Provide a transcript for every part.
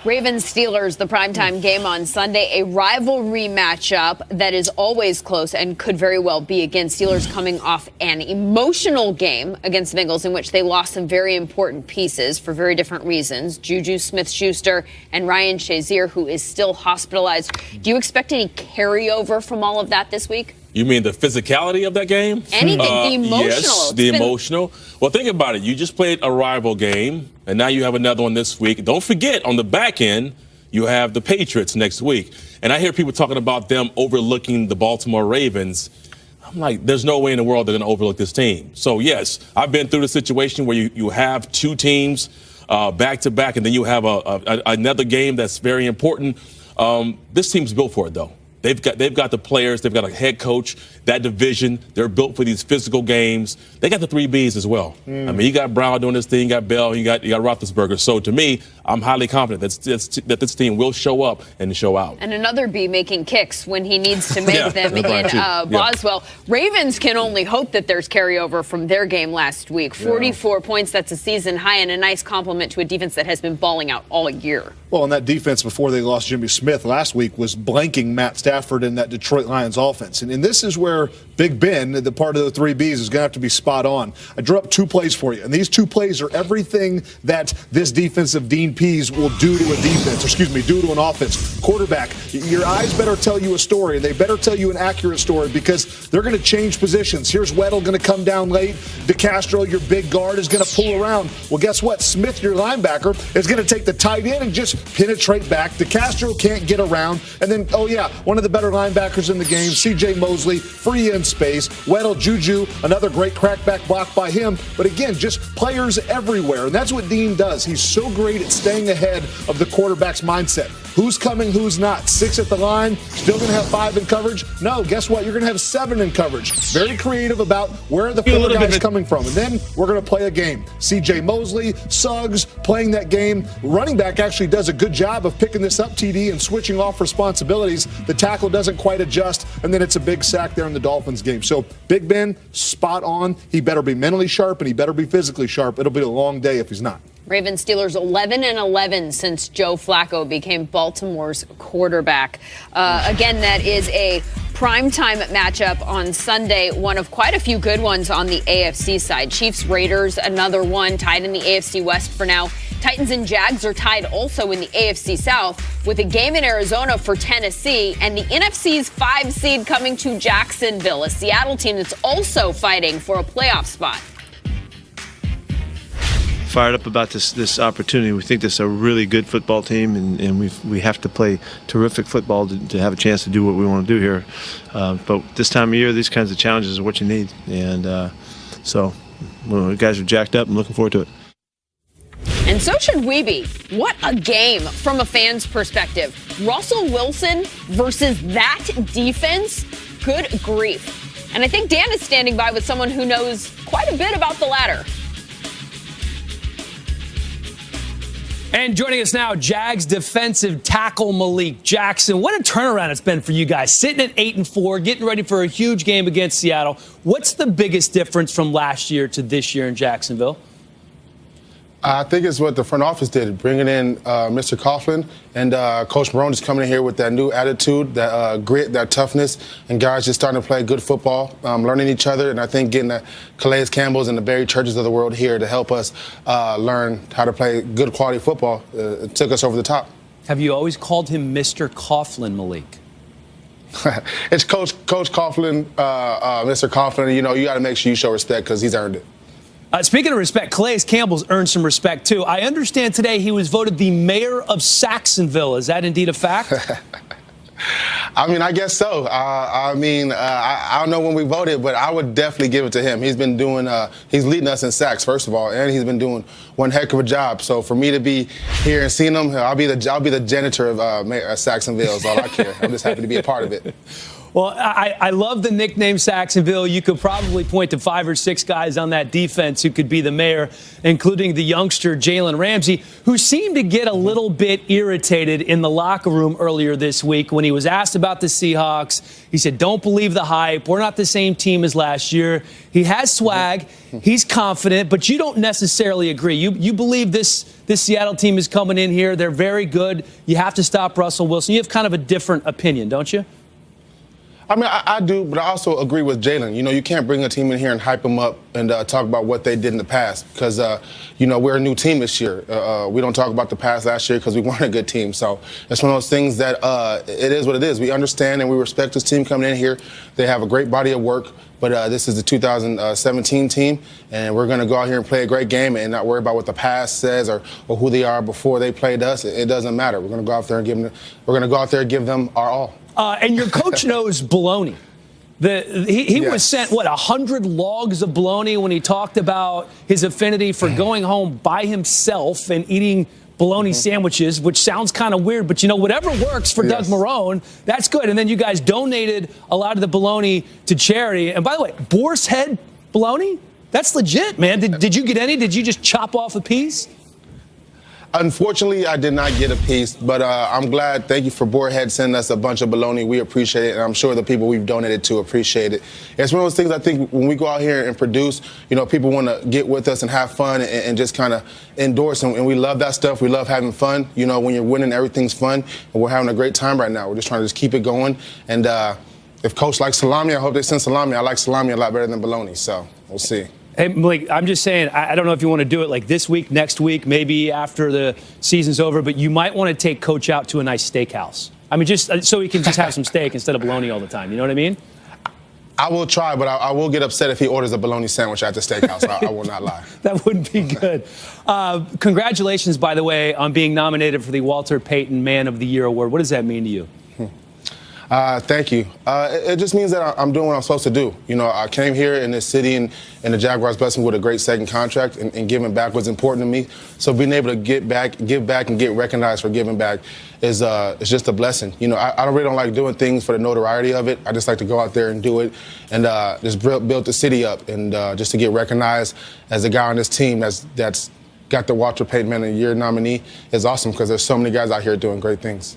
Ravens-Steelers, the primetime game on Sunday, a rivalry matchup that is always close and could very well be again. Steelers coming off an emotional game against the Bengals in which they lost some very important pieces for very different reasons. Juju Smith-Schuster and Ryan Shazier, who is still hospitalized. Do you expect any carryover from all of that this week? You mean the physicality of that game? Anything, the emotional. Yes, the emotional. Well, think about it. You just played a rival game, and now you have another one this week. Don't forget, on the back end, you have the Patriots next week. And I hear people talking about them overlooking the Baltimore Ravens. I'm like, there's no way in the world they're going to overlook this team. So, yes, I've been through the situation where you have two teams back-to-back, and then you have another game that's very important. This team's built for it, though. They've got the players. They've got a head coach. That division, they're built for these physical games. They got the three Bs as well. I mean, you got Brown doing this thing, you got Bell, you got Roethlisberger. So to me, I'm highly confident that this team will show up and show out. And another B making kicks when he needs to make them in Boswell. Ravens can only hope that there's carryover from their game last week. 44 points, that's a season high, and a nice compliment to a defense that has been balling out all year. Well, and that defense before they lost Jimmy Smith last week was blanking Matt Stafford and that Detroit Lions offense. And this is where Big Ben, the part of the three Bs, is going to have to be spot on. I drew up two plays for you, and these two plays are everything that this defensive Dean Pease will do to a defense, do to an offense. Quarterback, your eyes better tell you a story, and they better tell you an accurate story because they're going to change positions. Here's Weddle going to come down late. DeCastro, your big guard, is going to pull around. Well, guess what? Smith, your linebacker, is going to take the tight end and just penetrate back. DeCastro can't get around. And then, one of the better linebackers in the game, C.J. Mosley, free in space. Weddle, Juju, another great crackback block by him. But again, just players everywhere. And that's what Dean does. He's so great at staying ahead of the quarterback's mindset. Who's coming, who's not? 6 at the line, still going to have 5 in coverage? No, guess what? You're going to have 7 in coverage. Very creative about where the filler guys coming from. And then we're going to play a game. C.J. Mosley, Suggs playing that game. Running back actually does a good job of picking this up, TD, and switching off responsibilities. The tackle doesn't quite adjust, and then it's a big sack there in the Dolphins game. So Big Ben, spot on. He better be mentally sharp, and he better be physically sharp. It'll be a long day if he's not. Ravens-Steelers 11-11 since Joe Flacco became Baltimore's quarterback. Again, that is a primetime matchup on Sunday, one of quite a few good ones on the AFC side. Chiefs-Raiders, another one tied in the AFC West for now. Titans and Jags are tied also in the AFC South with a game in Arizona for Tennessee and the NFC's 5 seed coming to Jacksonville, a Seattle team that's also fighting for a playoff spot. Fired up about this opportunity. We think this is a really good football team, and we have to play terrific football to have a chance to do what we want to do here. But this time of year, these kinds of challenges are what you need. And so the guys are jacked up and looking forward to it. And so should we be. What a game from a fan's perspective. Russell Wilson versus that defense? Good grief. And I think Dan is standing by with someone who knows quite a bit about the latter. And joining us now, Jags defensive tackle Malik Jackson. What a turnaround it's been for you guys. Sitting at 8-4, getting ready for a huge game against Seattle. What's the biggest difference from last year to this year in Jacksonville? I think it's what the front office did, bringing in Mr. Coughlin, and Coach Marrone is coming in here with that new attitude, that grit, that toughness, and guys just starting to play good football, learning each other, and I think getting the Calais Campbells and the Barry Churches of the world here to help us learn how to play good quality football. It took us over the top. Have you always called him Mr. Coughlin, Malik? It's Coach Coughlin, Mr. Coughlin. You know, you got to make sure you show respect because he's earned it. Speaking of respect, Calais Campbell's earned some respect, too. I understand today he was voted the mayor of Saxonville. Is that indeed a fact? I mean, I guess so. I don't know when we voted, but I would definitely give it to him. He's been doing, he's leading us in sacks, first of all, and he's been doing one heck of a job. So for me to be here and seeing him, I'll be the janitor of Saxonville is all I care. I'm just happy to be a part of it. Well, I love the nickname Saxonville. You could probably point to 5 or 6 guys on that defense who could be the mayor, including the youngster Jalen Ramsey, who seemed to get a little bit irritated in the locker room earlier this week when he was asked about the Seahawks. He said, "Don't believe the hype. We're not the same team as last year." He has swag. He's confident, but you don't necessarily agree. You believe this Seattle team is coming in here. They're very good. You have to stop Russell Wilson. You have kind of a different opinion, don't you? I mean, I do, but I also agree with Jalen. You know, you can't bring a team in here and hype them up and talk about what they did in the past because, you know, we're a new team this year. We don't talk about the past last year because we weren't a good team. So it's one of those things that it is what it is. We understand and we respect this team coming in here. They have a great body of work, but this is the 2017 team, and we're going to go out here and play a great game and not worry about what the past says or who they are before they played us. It doesn't matter. We're going to go out there and give them our all. And your coach knows bologna. He was sent, 100 logs of bologna when he talked about his affinity for going home by himself and eating bologna sandwiches, which sounds kind of weird, but, you know, whatever works for Doug Marrone, that's good. And then you guys donated a lot of the bologna to charity. And by the way, Boar's Head bologna? That's legit, man. Did you get any? Did you just chop off a piece? Unfortunately, I did not get a piece, but I'm glad. Thank you for Boarhead sending us a bunch of bologna. We appreciate it, and I'm sure the people we've donated to appreciate it. It's one of those things I think when we go out here and produce, you know, people want to get with us and have fun and just kind of endorse, and we love that stuff. We love having fun. You know, when you're winning, everything's fun, and we're having a great time right now. We're just trying to just keep it going, and if Coach likes salami, I hope they send salami. I like salami a lot better than bologna, so we'll see. Hey, Malik, I'm just saying, I don't know if you want to do it like this week, next week, maybe after the season's over, but you might want to take Coach out to a nice steakhouse. I mean, just so he can just have some steak instead of bologna all the time. You know what I mean? I will try, but I will get upset if he orders a bologna sandwich at the steakhouse. I will not lie. That wouldn't be good. Congratulations, by the way, on being nominated for the Walter Payton Man of the Year Award. What does that mean to you? Thank you. It just means that I'm doing what I'm supposed to do. You know, I came here in this city and the Jaguars blessed me with a great second contract, and giving back was important to me. So being able to give back, and get recognized for giving back is just a blessing. You know, I really don't like doing things for the notoriety of it. I just like to go out there and do it and just build the city up, and just to get recognized as a guy on this team that's got the Walter Payton Man of the Year nominee is awesome because there's so many guys out here doing great things.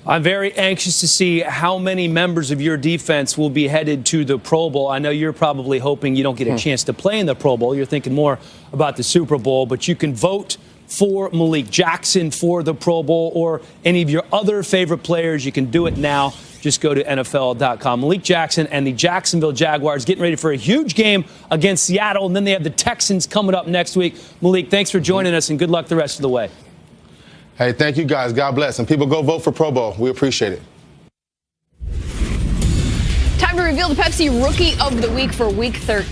I'm very anxious to see how many members of your defense will be headed to the Pro Bowl. I know you're probably hoping you don't get a chance to play in the Pro Bowl. You're thinking more about the Super Bowl, but you can vote for Malik Jackson for the Pro Bowl or any of your other favorite players. You can do it now. Just go to NFL.com. Malik Jackson and the Jacksonville Jaguars getting ready for a huge game against Seattle, and then they have the Texans coming up next week. Malik, thanks for joining us, and good luck the rest of the way. Hey, thank you guys. God bless. And people go vote for Pro Bowl. We appreciate it. Time to reveal the Pepsi Rookie of the Week for Week 13.